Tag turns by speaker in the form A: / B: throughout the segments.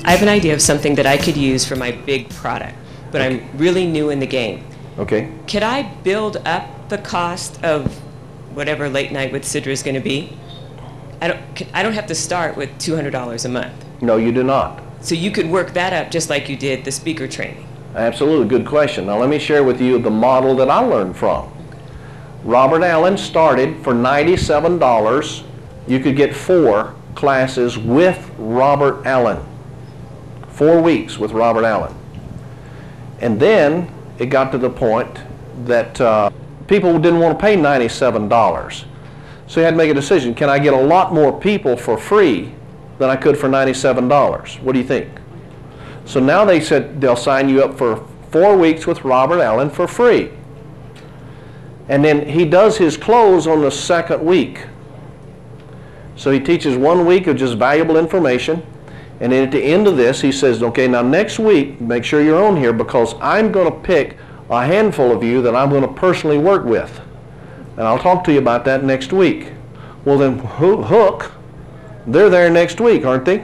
A: I have an idea of something that I could use for my big product, but I'm really new in the game.
B: Okay.
A: Could I build up the cost of whatever Late Night with Sidra is going to be? I don't have to start with $200 a month.
B: No, you do not.
A: So you could work that up just like you did the speaker training.
B: Absolutely, good question. Now let me share with you the model that I learned from. Robert Allen started for $97. You could get 4 classes with Robert Allen. 4 weeks with Robert Allen. And then it got to the point that people didn't want to pay $97. So you had to make a decision. Can I get a lot more people for free than I could for $97? What do you think? So now they said they'll sign you up for 4 weeks with Robert Allen for free. And then he does his close on the 2nd week. So he teaches 1 week of just valuable information. And then at the end of this, he says, okay, now next week, make sure you're on here because I'm going to pick a handful of you that I'm going to personally work with. And I'll talk to you about that next week. Well then, Hook, they're there next week, aren't they?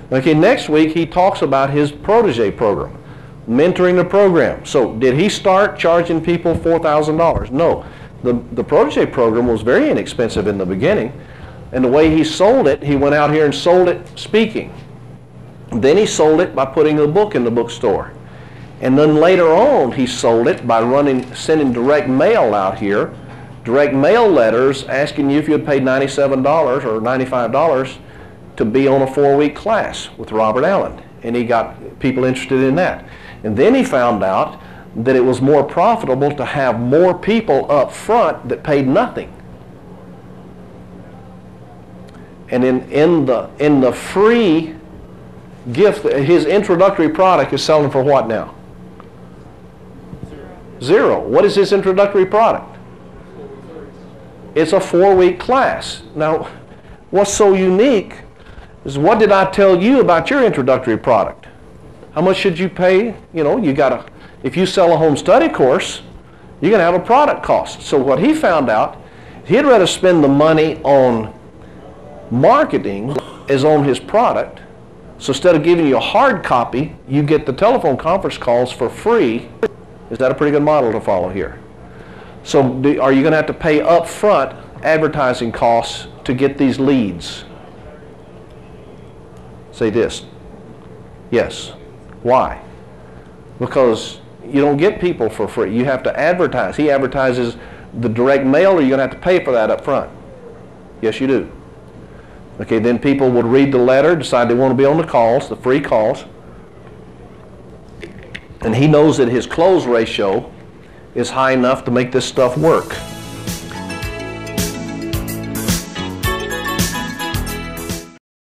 B: Okay, next week he talks about his protege program, mentoring the program. So did he start charging people $4,000? No. The protege program was very inexpensive in the beginning. And the way he sold it, he went out here and sold it speaking. Then he sold it by putting a book in the bookstore. And then later on, he sold it by sending direct mail out here, direct mail letters asking you if you had paid $97 or $95 to be on a 4-week class with Robert Allen. And he got people interested in that. And then he found out that it was more profitable to have more people up front that paid nothing. And in the free gift, his introductory product is selling for what now? $0. What is his introductory product? It's a 4-week class. Now, what's so unique is what did I tell you about your introductory product? How much should you pay? You know, if you sell a home study course, you're going to have a product cost. So what he found out, he'd rather spend the money on marketing as on his product. So instead of giving you a hard copy, you get the telephone conference calls for free. Is that a pretty good model to follow here? So are you going to have to pay up front advertising costs to get these leads? Say this. Yes. Why? Because you don't get people for free. You have to advertise. He advertises the direct mail, or you're going to have to pay for that up front. Yes, you do. Okay, then people would read the letter, decide they want to be on the calls, the free calls. And he knows that his close ratio is high enough to make this stuff work.